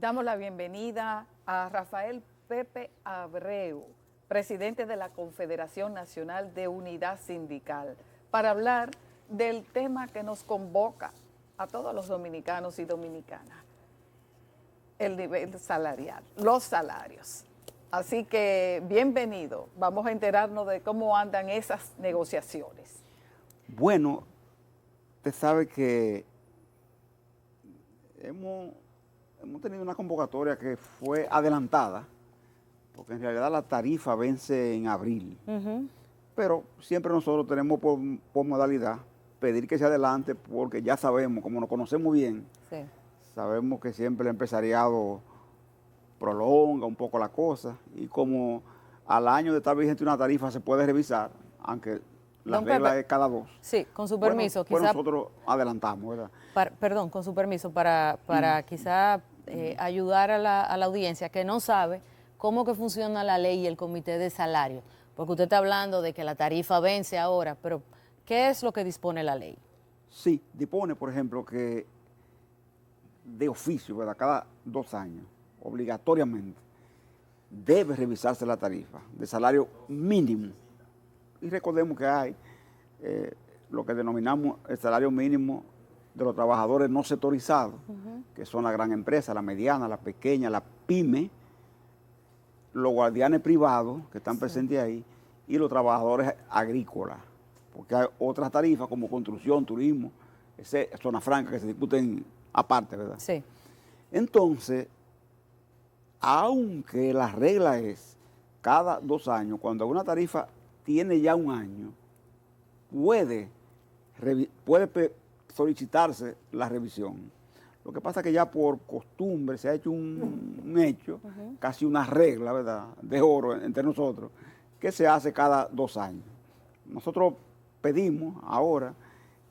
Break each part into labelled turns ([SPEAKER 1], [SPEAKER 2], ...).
[SPEAKER 1] Damos la bienvenida a Rafael Pepe Abreu, presidente de la Confederación Nacional de Unidad Sindical, para hablar del tema que nos convoca a todos los dominicanos y dominicanas, el nivel salarial, los salarios. Así que bienvenido, vamos a enterarnos de cómo andan esas negociaciones.
[SPEAKER 2] Bueno, usted sabe que hemos tenido una convocatoria que fue adelantada, porque en realidad la tarifa vence en abril. Pero siempre nosotros tenemos por modalidad pedir que se adelante, porque ya sabemos, como nos conocemos bien, sí, sabemos que siempre el empresariado prolonga un poco la cosa, y como al año de estar vigente una tarifa se puede revisar, aunque la regla es cada 2.
[SPEAKER 1] Sí, con su permiso.
[SPEAKER 2] Bueno, nosotros adelantamos, ¿verdad?
[SPEAKER 1] Perdón, con su permiso, para quizá ayudar a la audiencia que no sabe cómo que funciona la ley y el comité de salario. Porque usted está hablando de que la tarifa vence ahora, pero ¿qué es lo que dispone la ley?
[SPEAKER 2] Sí, dispone, por ejemplo, que de oficio, ¿verdad? Cada 2 años, obligatoriamente, debe revisarse la tarifa de salario mínimo. Y recordemos que hay lo que denominamos el salario mínimo de los trabajadores no sectorizados, que son la gran empresa, la mediana, la pequeña, la pyme, los guardianes privados que están presentes ahí y los trabajadores agrícolas, porque hay otras tarifas como construcción, turismo, zona franca que se discuten aparte, ¿verdad?
[SPEAKER 1] Sí.
[SPEAKER 2] Entonces, aunque la regla es cada 2 años, cuando una tarifa tiene ya 1 año, puede solicitarse la revisión. Lo que pasa es que ya por costumbre se ha hecho un hecho, casi una regla, ¿verdad?, de oro entre nosotros, que se hace cada 2 años. Nosotros pedimos ahora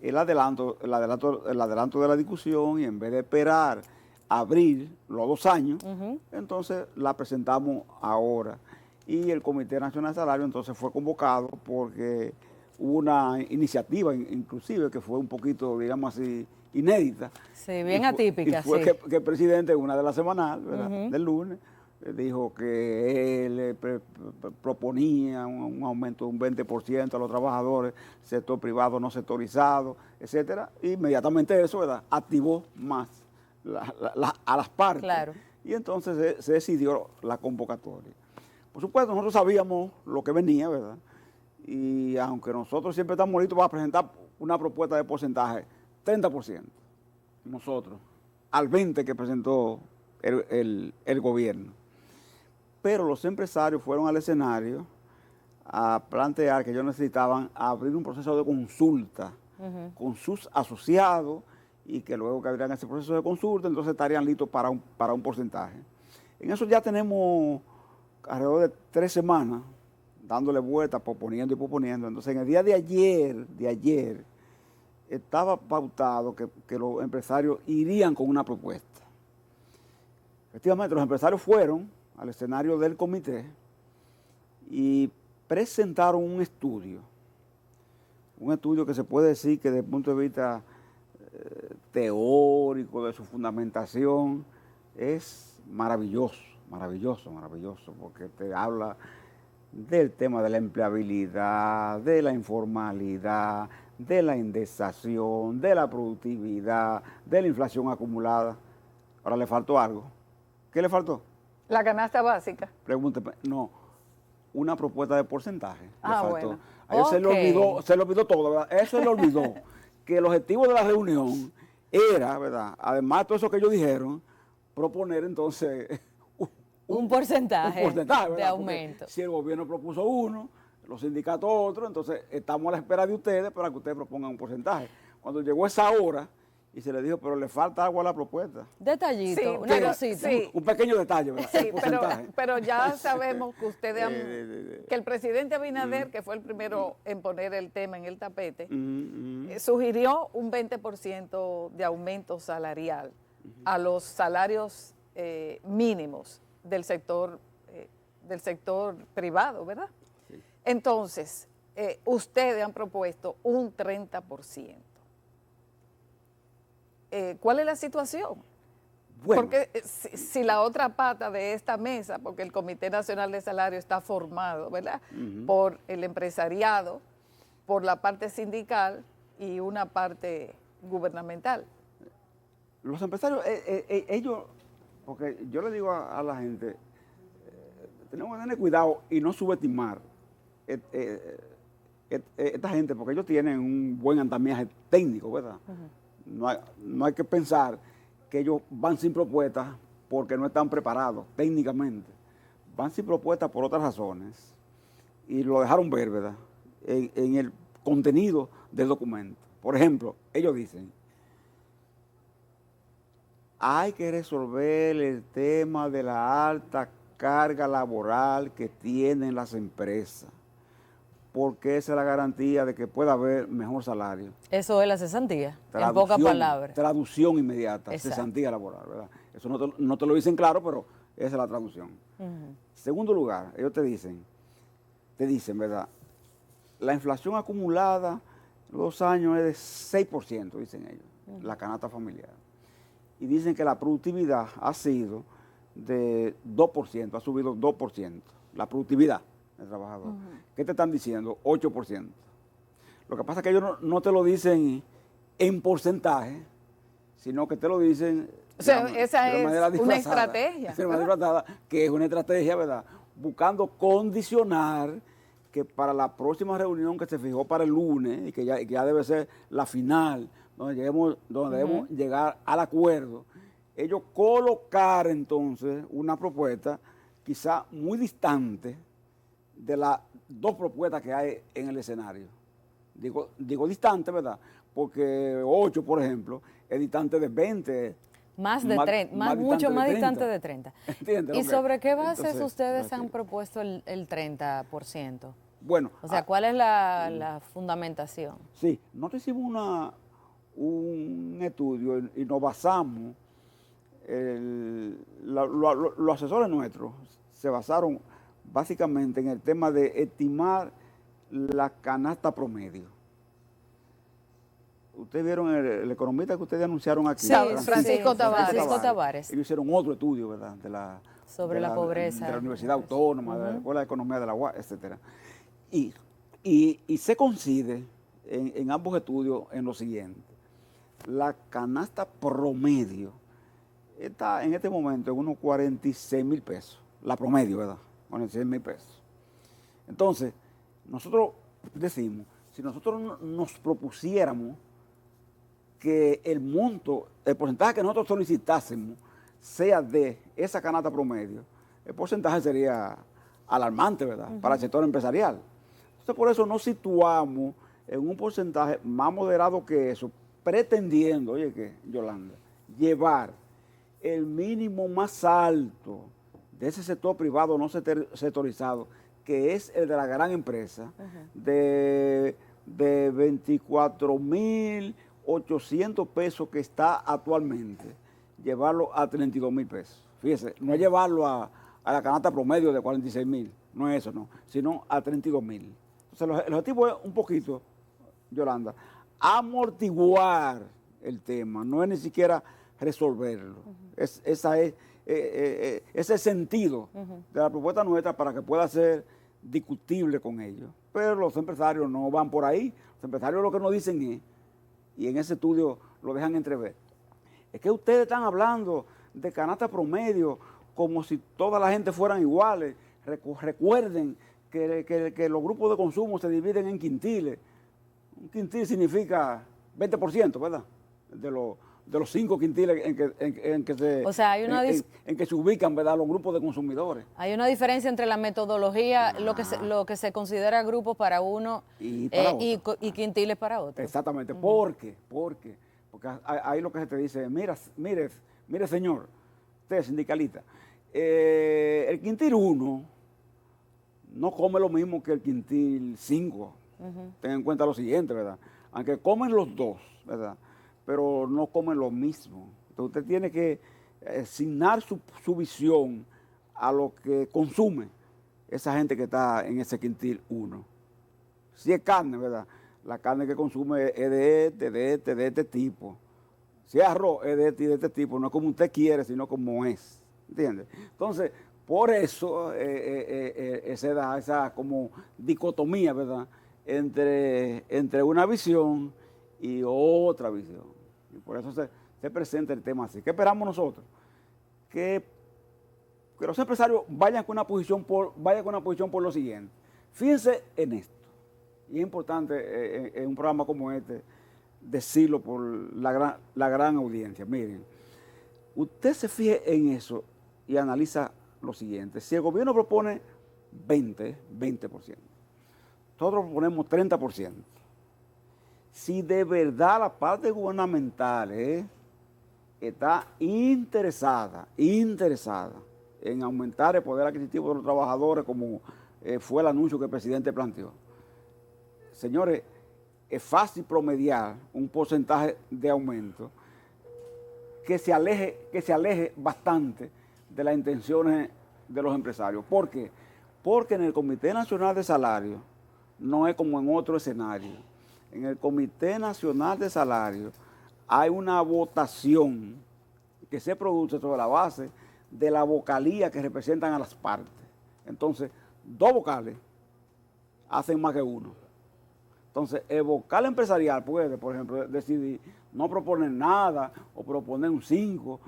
[SPEAKER 2] el adelanto de la discusión, y en vez de esperar abril los 2 años, entonces la presentamos ahora. Y el Comité Nacional de Salario entonces fue convocado porque hubo una iniciativa inclusive que fue un poquito, digamos así, inédita.
[SPEAKER 1] Sí, bien atípica.
[SPEAKER 2] Y fue que el presidente, una de la semanal, ¿verdad?, del lunes, dijo que él proponía un aumento de un 20% a los trabajadores, sector privado no sectorizado, etcétera. Inmediatamente eso, ¿verdad?, activó más a las partes.
[SPEAKER 1] Claro.
[SPEAKER 2] Y entonces se decidió la convocatoria. Por supuesto, nosotros sabíamos lo que venía, ¿verdad? Y aunque nosotros siempre estamos listos para presentar una propuesta de porcentaje, 30%, nosotros, al 20% que presentó el gobierno. Pero los empresarios fueron al escenario a plantear que ellos necesitaban abrir un proceso de consulta con sus asociados, y que luego que abrieran ese proceso de consulta, entonces estarían listos para un porcentaje. En eso ya tenemos alrededor de 3 semanas dándole vueltas, proponiendo y proponiendo. Entonces, en el día de ayer estaba pautado que los empresarios irían con una propuesta. Efectivamente, los empresarios fueron al escenario del comité y presentaron un estudio que se puede decir que desde el punto de vista teórico, de su fundamentación, es maravilloso, porque te habla del tema de la empleabilidad, de la informalidad, de la indexación, de la productividad, de la inflación acumulada. Ahora le faltó algo. ¿Qué le faltó?
[SPEAKER 1] La canasta básica.
[SPEAKER 2] Pregúnteme. No, una propuesta de porcentaje. Le faltó.
[SPEAKER 1] Bueno.
[SPEAKER 2] A ellos se le olvidó todo, ¿verdad? Eso se le olvidó. Que el objetivo de la reunión era, ¿verdad?, además de todo eso que ellos dijeron, proponer entonces
[SPEAKER 1] un porcentaje de aumento.
[SPEAKER 2] Porque si el gobierno propuso uno, los sindicatos otro, entonces estamos a la espera de ustedes para que ustedes propongan un porcentaje. Cuando llegó esa hora y se le dijo, pero le falta algo a la propuesta.
[SPEAKER 1] Detallito,
[SPEAKER 2] sí,
[SPEAKER 1] una cosita.
[SPEAKER 2] Sí. Un pequeño detalle, ¿verdad?
[SPEAKER 1] Sí, pero ya sabemos que ustedes que el presidente Abinader, que fue el primero en poner el tema en el tapete, sugirió un 20% de aumento salarial a los salarios mínimos del sector privado, ¿verdad? Sí. Entonces, ustedes han propuesto un 30%. ¿Cuál es la situación?
[SPEAKER 2] Bueno,
[SPEAKER 1] Porque si la otra pata de esta mesa, porque el Comité Nacional de Salario está formado, ¿verdad? Por el empresariado, por la parte sindical y una parte gubernamental.
[SPEAKER 2] los empresarios, ellos, porque yo le digo a la gente, tenemos que tener cuidado y no subestimar esta gente, porque ellos tienen un buen andamiaje técnico, ¿verdad? No hay que pensar que ellos van sin propuestas porque no están preparados técnicamente. Van sin propuestas por otras razones y lo dejaron ver, ¿verdad? En el contenido del documento. Por ejemplo, ellos dicen, hay que resolver el tema de la alta carga laboral que tienen las empresas, porque esa es la garantía de que pueda haber mejor salario.
[SPEAKER 3] Eso es la cesantía, en pocas palabras.
[SPEAKER 2] Traducción inmediata,
[SPEAKER 3] Exacto.
[SPEAKER 2] cesantía laboral, ¿verdad? Eso no te lo dicen claro, pero esa es la traducción. Segundo lugar, ellos te dicen, ¿verdad? La inflación acumulada en 2 años es de 6%, dicen ellos, la canasta familiar. Y dicen que la productividad ha sido de 2%, ha subido 2%, la productividad del trabajador. ¿Qué te están diciendo? 8%. Lo que pasa es que ellos no te lo dicen en porcentaje, sino que te lo dicen
[SPEAKER 1] O sea, esa
[SPEAKER 2] de
[SPEAKER 1] es
[SPEAKER 2] manera
[SPEAKER 1] una
[SPEAKER 2] disfrazada,
[SPEAKER 1] estrategia.
[SPEAKER 2] de manera disfrazada, que es una estrategia, ¿verdad? Buscando condicionar que para la próxima reunión que se fijó para el lunes y que ya debe ser la final, donde debemos llegar al acuerdo, ellos colocar entonces una propuesta quizá muy distante de las 2 propuestas que hay en el escenario. Digo distante, ¿verdad? Porque 8, por ejemplo, es distante de 20.
[SPEAKER 3] Más de 30, mucho más distante de 30.
[SPEAKER 2] ¿Entiendes?
[SPEAKER 3] ¿Y sobre qué bases
[SPEAKER 2] Entonces,
[SPEAKER 3] ustedes han propuesto el 30%?
[SPEAKER 2] Bueno.
[SPEAKER 3] O sea, ¿cuál es la fundamentación?
[SPEAKER 2] Sí, nosotros hicimos un estudio y nos basamos, los asesores nuestros se basaron básicamente en el tema de estimar la canasta promedio. Ustedes vieron el economista que ustedes anunciaron aquí.
[SPEAKER 1] Sí, Francisco
[SPEAKER 3] Tavares.
[SPEAKER 2] Ellos hicieron otro estudio, ¿verdad?
[SPEAKER 3] Sobre la pobreza.
[SPEAKER 2] De la Universidad Autónoma, de la Escuela de Economía de la UAS, etcétera. Y se coincide en ambos estudios en lo siguiente. La canasta promedio está en este momento en unos 46,000 pesos. La promedio, ¿verdad? 46,000 pesos. Entonces, nosotros decimos, si nosotros nos propusiéramos que el monto, el porcentaje que nosotros solicitásemos sea de esa canasta promedio, el porcentaje sería alarmante, ¿verdad? Para el sector empresarial. Entonces, por eso nos situamos en un porcentaje más moderado que eso, pretendiendo, oye, que Yolanda, llevar el mínimo más alto de ese sector privado no sectorizado, que es el de la gran empresa, de 24,800 pesos que está actualmente, llevarlo a 32,000 pesos. Fíjese, no es llevarlo a la canasta promedio de 46,000, no es eso, no, sino a 32,000. Entonces, el objetivo es un poquito, Yolanda, amortiguar el tema, no es ni siquiera resolverlo. Ese es el sentido de la propuesta nuestra para que pueda ser discutible con ellos. Pero los empresarios no van por ahí. Los empresarios lo que nos dicen es, y en ese estudio lo dejan entrever, es que ustedes están hablando de canasta promedio como si toda la gente fueran iguales. Recuerden que los grupos de consumo se dividen en quintiles. Un quintil significa 20%, ¿verdad? De los 5 quintiles en que se,
[SPEAKER 3] o sea, hay una
[SPEAKER 2] en que se ubican, ¿verdad?, los grupos de consumidores.
[SPEAKER 3] Hay una diferencia entre la metodología, lo que se considera grupos para uno y quintiles para otro.
[SPEAKER 2] Exactamente. Porque ahí lo que se te dice, mire señor, usted sindicalista, el quintil 1 no come lo mismo que el quintil 5. Ten en cuenta lo siguiente, ¿verdad? Aunque comen los dos, ¿verdad?, pero no comen lo mismo. Entonces usted tiene que asignar su visión a lo que consume esa gente que está en ese quintil 1. Si es carne, ¿verdad? La carne que consume es de este tipo. Si es arroz, es de este tipo, no es como usted quiere, sino como es. ¿Entiende? Entonces, por eso se da esa como dicotomía, ¿verdad? Entre una visión y otra visión. Y por eso se presenta el tema así. ¿Qué esperamos nosotros? Que los empresarios vayan con una posición por lo siguiente. Fíjense en esto. Y es importante en un programa como este decirlo por la gran audiencia. Miren, usted se fije en eso y analiza lo siguiente. Si el gobierno propone 20%, nosotros proponemos 30%. Si de verdad la parte gubernamental está interesada en aumentar el poder adquisitivo de los trabajadores, como fue el anuncio que el presidente planteó, señores, es fácil promediar un porcentaje de aumento que se aleje bastante de las intenciones de los empresarios. ¿Por qué? Porque en el Comité Nacional de Salarios no es como en otro escenario. En el Comité Nacional de Salarios hay una votación que se produce sobre la base de la vocalía que representan a las partes. Entonces, 2 vocales hacen más que uno. Entonces, el vocal empresarial puede, por ejemplo, decidir no proponer nada o proponer un 5,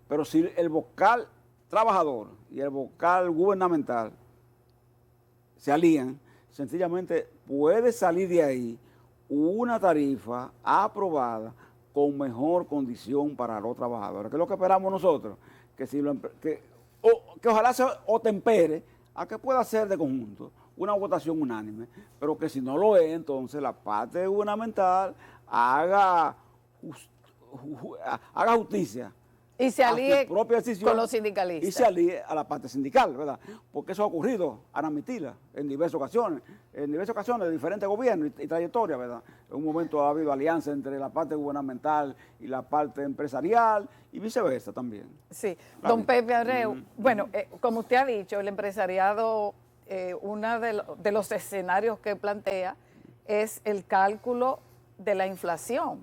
[SPEAKER 2] pero si el vocal trabajador y el vocal gubernamental se alían, sencillamente puede salir de ahí una tarifa aprobada con mejor condición para los trabajadores. ¿Qué es lo que esperamos nosotros? Que ojalá se tempere a que pueda ser de conjunto una votación unánime, pero que si no lo es, entonces la parte gubernamental haga justicia
[SPEAKER 1] y se alíe con los sindicalistas.
[SPEAKER 2] Y se alíe a la parte sindical, ¿verdad? Porque eso ha ocurrido, Ana Mitila, en diversas ocasiones de diferentes gobiernos y trayectorias, ¿verdad? En un momento ha habido alianza entre la parte gubernamental y la parte empresarial y viceversa también.
[SPEAKER 1] Sí, don Pepe Abreu, bueno, como usted ha dicho, el empresariado, uno de los escenarios que plantea es el cálculo de la inflación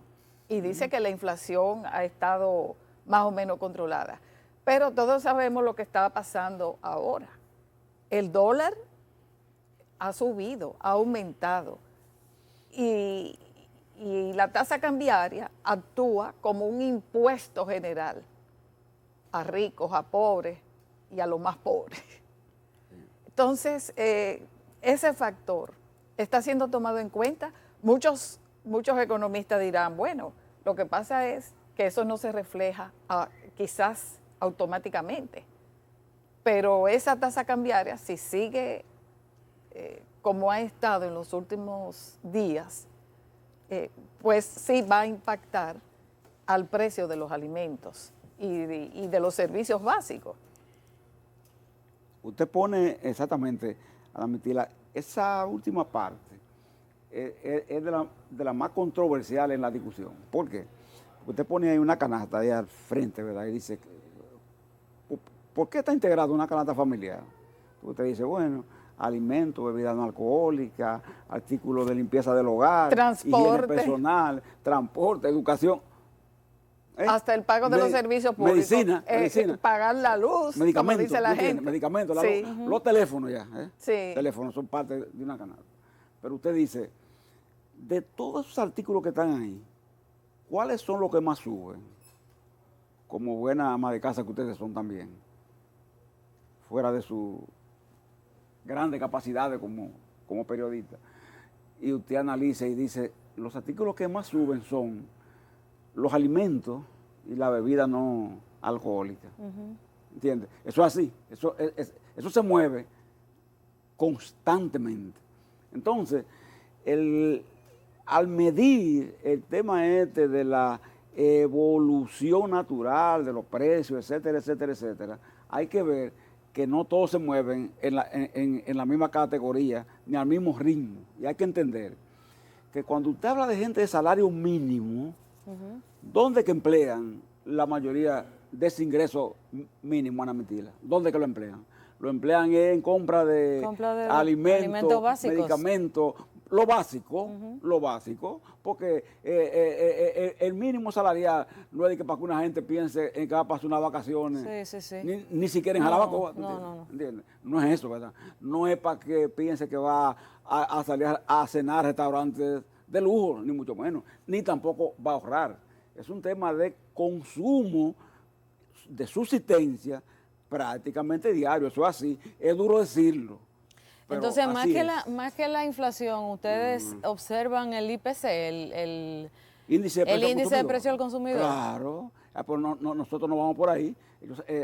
[SPEAKER 1] y dice que la inflación ha estado más o menos controlada. Pero todos sabemos lo que está pasando ahora. El dólar ha subido, ha aumentado y la tasa cambiaria actúa como un impuesto general a ricos, a pobres y a los más pobres. Entonces, ese factor está siendo tomado en cuenta. Muchos economistas dirán, bueno, lo que pasa es que eso no se refleja quizás automáticamente, pero esa tasa cambiaria, si sigue como ha estado en los últimos días, pues sí va a impactar al precio de los alimentos y de los servicios básicos.
[SPEAKER 2] Usted pone exactamente, Ana Mitila, esa última parte es de la más controversial en la discusión. ¿Por qué? Usted pone ahí una canasta ahí al frente, ¿verdad? Y dice, ¿por qué está integrada una canasta familiar? Usted dice, bueno, alimentos, bebidas no alcohólicas, artículos de limpieza del hogar,
[SPEAKER 1] transporte,
[SPEAKER 2] higiene personal, transporte, educación.
[SPEAKER 1] Hasta el pago de los servicios públicos.
[SPEAKER 2] Medicina.
[SPEAKER 1] Pagar la luz, como dice la gente.
[SPEAKER 2] Medicamentos, la
[SPEAKER 1] sí.
[SPEAKER 2] luz, los teléfonos ya.
[SPEAKER 1] Sí.
[SPEAKER 2] Teléfonos son parte de una canasta. Pero usted dice, de todos esos artículos que están ahí, ¿cuáles son los que más suben? Como buena ama de casa que ustedes son también, fuera de sus grandes capacidades como periodista. Y usted analiza y dice, los artículos que más suben son los alimentos y la bebida no alcohólica. ¿Entiendes? Eso es así, eso se mueve constantemente. Entonces, al medir el tema de la evolución natural de los precios, etcétera, etcétera, etcétera, hay que ver que no todos se mueven en la misma categoría ni al mismo ritmo. Y hay que entender que cuando usted habla de gente de salario mínimo, ¿dónde que emplean la mayoría de ese ingreso mínimo, Ana Mitila? ¿Dónde que lo emplean? Lo emplean en compra de alimentos básicos, medicamentos, lo básico, porque el mínimo salarial no es de que para que una gente piense en que va a pasar unas vacaciones, ni siquiera en Jarabacoa, ¿entiendes? No es eso, ¿verdad? No es para que piense que va a salir a cenar a restaurantes de lujo, ni mucho menos, ni tampoco va a ahorrar. Es un tema de consumo, de subsistencia prácticamente diario, eso es así, es duro decirlo.
[SPEAKER 3] Entonces, más que la inflación, ustedes observan el IPC, el índice de precio al consumidor.
[SPEAKER 2] Claro, pues nosotros no vamos por ahí.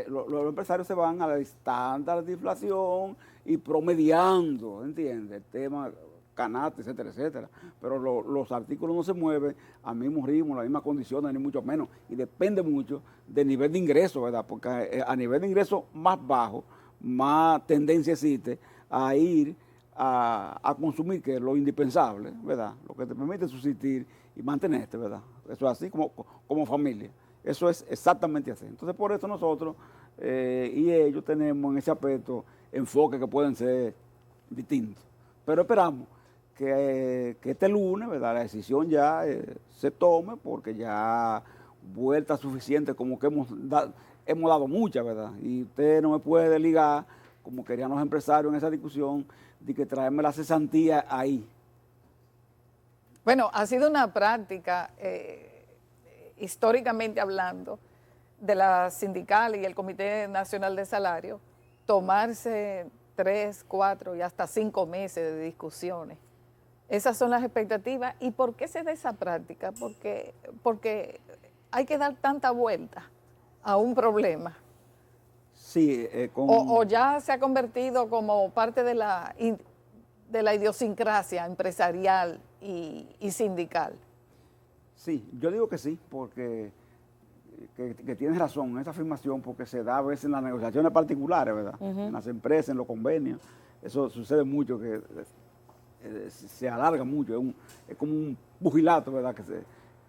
[SPEAKER 2] Los empresarios se van al estándar de inflación y promediando, ¿entiendes? El tema canasta, etcétera, etcétera. Pero los artículos no se mueven al mismo ritmo, las mismas condiciones, ni mucho menos. Y depende mucho del nivel de ingreso, ¿verdad? Porque a nivel de ingreso más bajo, más tendencia existe a ir a consumir, que es lo indispensable, ¿verdad? Lo que te permite subsistir y mantenerte, ¿verdad? Eso es así como familia. Eso es exactamente así. Entonces, por eso nosotros y ellos tenemos en ese aspecto enfoques que pueden ser distintos. Pero esperamos que este lunes, ¿verdad?, la decisión ya se tome, porque ya vuelta suficiente, como que hemos dado muchas, ¿verdad? Y usted no me puede desligar, como querían los empresarios en esa discusión, de que traerme la cesantía ahí.
[SPEAKER 1] Bueno, ha sido una práctica, históricamente hablando, de la sindical y el Comité Nacional de Salario, tomarse 3, 4 y hasta 5 meses de discusiones. Esas son las expectativas. ¿Y por qué se da esa práctica? Porque hay que dar tanta vuelta a un problema.
[SPEAKER 2] Sí,
[SPEAKER 1] o ya se ha convertido como parte de la idiosincrasia empresarial y sindical.
[SPEAKER 2] Sí, yo digo que sí, porque que tienes razón en esa afirmación, porque se da a veces en las negociaciones particulares, ¿verdad? En las empresas, en los convenios. Eso sucede mucho, que se alarga mucho, es como un pugilato, ¿verdad?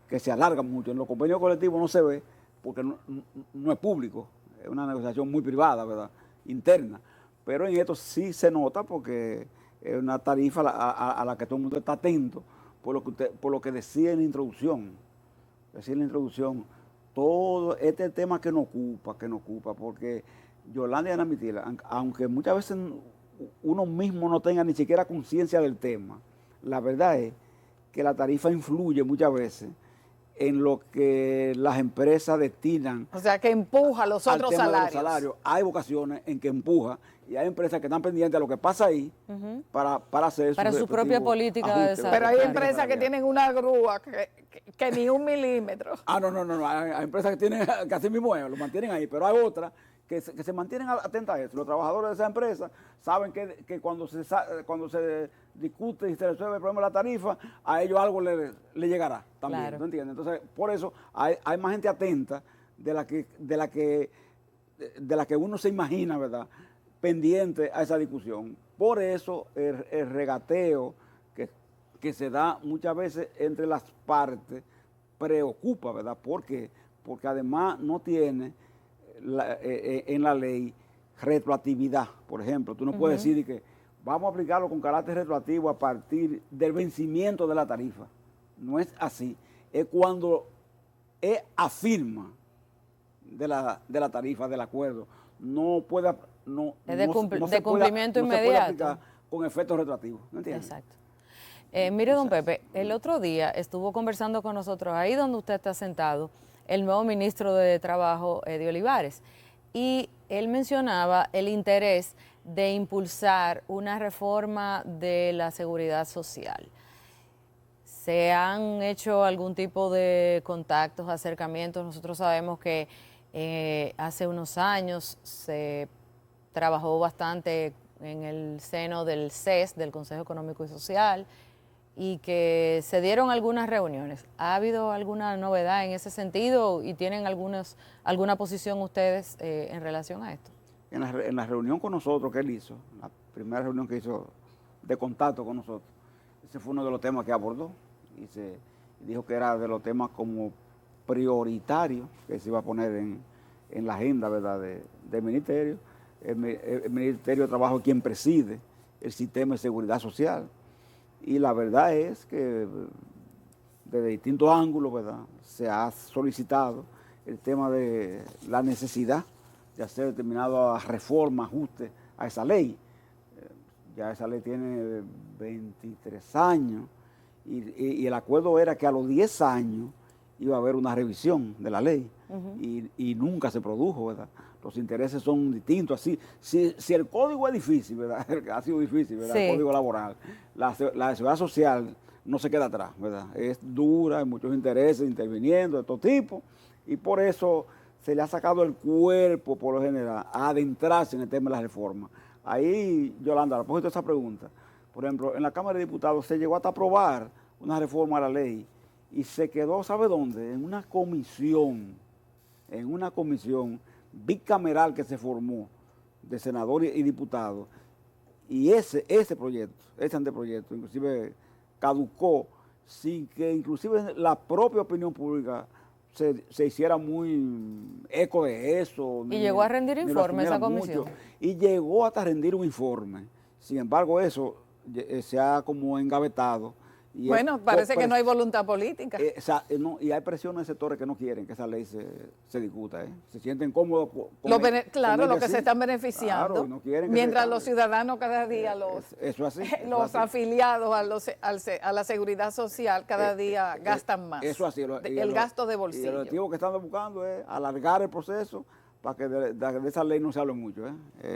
[SPEAKER 2] Que se alarga mucho. En los convenios colectivos no se ve, porque no es público, es una negociación muy privada, ¿verdad?, interna. Pero en esto sí se nota, porque es una tarifa a la que todo el mundo está atento, por lo que decía en la introducción. Todo este tema que nos ocupa, porque Yolanda y Ana Mitila, aunque muchas veces uno mismo no tenga ni siquiera conciencia del tema, la verdad es que la tarifa influye muchas veces en lo que las empresas destinan.
[SPEAKER 1] O sea, que empuja los otros salarios.
[SPEAKER 2] Hay vocaciones en que empuja, y hay empresas que están pendientes de lo que pasa ahí para hacer
[SPEAKER 3] su propia política de desarrollo.
[SPEAKER 1] Pero hay empresas que tienen una grúa que ni 1 milímetro.
[SPEAKER 2] No. Hay empresas que tienen que así mismo lo mantienen ahí, pero hay otras que se mantienen atentas a eso. Los trabajadores de esa empresa saben que cuando se discute y se resuelve el problema de la tarifa, a ellos algo le llegará también, claro. ¿Tú entiendes? Entonces, por eso hay más gente atenta de la que uno se imagina, ¿verdad?, pendiente a esa discusión. Por eso el regateo que se da muchas veces entre las partes preocupa, ¿verdad? ¿Por qué? Porque además no tiene en la ley retroactividad. Por ejemplo, tú no puedes decir que vamos a aplicarlo con carácter retroactivo a partir del vencimiento de la tarifa. No es así. Es cuando afirma de la tarifa, del acuerdo. No puede...
[SPEAKER 3] es de cumplimiento inmediato.
[SPEAKER 2] Se puede aplicar con efectos retroactivos. ¿No entiendes?
[SPEAKER 3] Exacto. Mire, don Pepe, el otro día estuvo conversando con nosotros, ahí donde usted está sentado, el nuevo ministro de Trabajo, Eddie Olivares, y él mencionaba el interés de impulsar una reforma de la seguridad social. ¿Se han hecho algún tipo de contactos, acercamientos? Nosotros sabemos que hace unos años se trabajó bastante en el seno del CES, del Consejo Económico y Social, y que se dieron algunas reuniones. ¿Ha habido alguna novedad en ese sentido y tienen alguna posición ustedes en relación a esto?
[SPEAKER 2] En la reunión con nosotros que él hizo, la primera reunión que hizo de contacto con nosotros, ese fue uno de los temas que abordó y dijo que era de los temas como prioritarios que se iba a poner en la agenda, ¿verdad?, del ministerio. El Ministerio de Trabajo es quien preside el sistema de seguridad social. Y la verdad es que desde distintos ángulos, ¿verdad?, se ha solicitado el tema de la necesidad de hacer determinadas reformas, ajustes a esa ley. Ya esa ley tiene 23 años y el acuerdo era que a los 10 años iba a haber una revisión de la ley y nunca se produjo, ¿verdad? Los intereses son distintos. Así, si el código es difícil, ¿verdad? Ha sido difícil, ¿verdad? Sí. El código laboral. La seguridad social no se queda atrás, ¿verdad? Es dura, hay muchos intereses interviniendo de todo tipo y por eso se le ha sacado el cuerpo, por lo general, a adentrarse en el tema de las reformas. Ahí, Yolanda, a propósito de esa pregunta, por ejemplo, en la Cámara de Diputados se llegó hasta aprobar una reforma a la ley y se quedó, ¿sabe dónde? En una comisión bicameral que se formó de senadores y diputados. Y ese proyecto, ese anteproyecto, inclusive caducó sin que inclusive la propia opinión pública se hiciera muy eco de eso.
[SPEAKER 3] Y llegó a rendir informe esa comisión.
[SPEAKER 2] Mucho, y llegó hasta rendir un informe. Sin embargo, eso se ha como engavetado. Y
[SPEAKER 1] bueno, parece que no hay voluntad política.
[SPEAKER 2] No, y hay presiones de sectores que no quieren que esa ley se discuta. Se sienten cómodos
[SPEAKER 1] claro, los que se están beneficiando.
[SPEAKER 2] Claro, no quieren
[SPEAKER 1] mientras los ciudadanos cada día, los afiliados a la seguridad social cada día gastan más.
[SPEAKER 2] Eso así.
[SPEAKER 1] El gasto de bolsillo.
[SPEAKER 2] Y el objetivo que están buscando es alargar el proceso para que de esa ley no se hable mucho,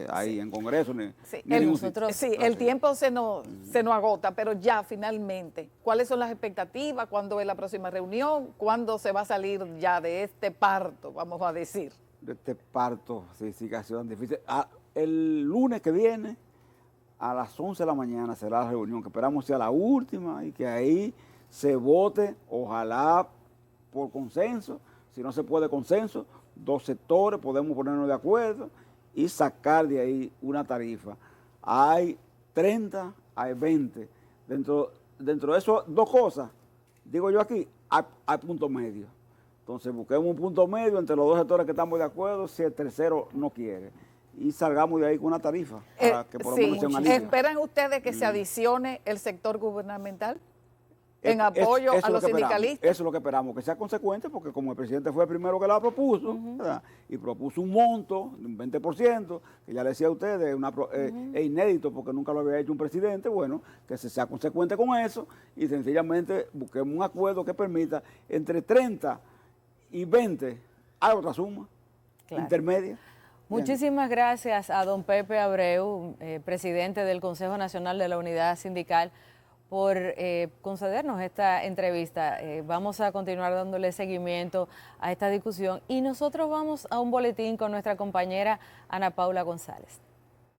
[SPEAKER 2] ahí sí. En Congreso ni
[SPEAKER 1] el tiempo se nos agota, pero ya finalmente, ¿cuáles son las expectativas? ¿Cuándo es la próxima reunión? ¿Cuándo se va a salir ya de este parto, vamos a decir?
[SPEAKER 2] De este parto, sí que ha sido tan difícil. El lunes que viene, a las 11 de la mañana será la reunión, que esperamos sea la última y que ahí se vote, ojalá por consenso, si no se puede consenso, 2 sectores, podemos ponernos de acuerdo y sacar de ahí una tarifa. Hay 30, hay 20. Dentro de eso, 2 cosas, digo yo aquí, hay punto medio. Entonces busquemos un punto medio entre los 2 sectores que estamos de acuerdo, si el tercero no quiere. Y salgamos de ahí con una tarifa, para que por lo menos sea un alivio.
[SPEAKER 1] ¿Esperan ustedes que se adicione el sector gubernamental? En apoyo a los sindicalistas.
[SPEAKER 2] Eso es lo que esperamos, que sea consecuente, porque como el presidente fue el primero que la propuso, ¿verdad? Y propuso un monto de un 20%, que ya le decía a ustedes, es inédito porque nunca lo había hecho un presidente, bueno, que se sea consecuente con eso y sencillamente busquemos un acuerdo que permita entre 30 y 20, hay otra suma intermedia.
[SPEAKER 3] Muchísimas gracias a don Pepe Abreu, presidente del Consejo Nacional de la Unidad Sindical, por concedernos esta entrevista. Vamos a continuar dándole seguimiento a esta discusión y nosotros vamos a un boletín con nuestra compañera Ana Paula González.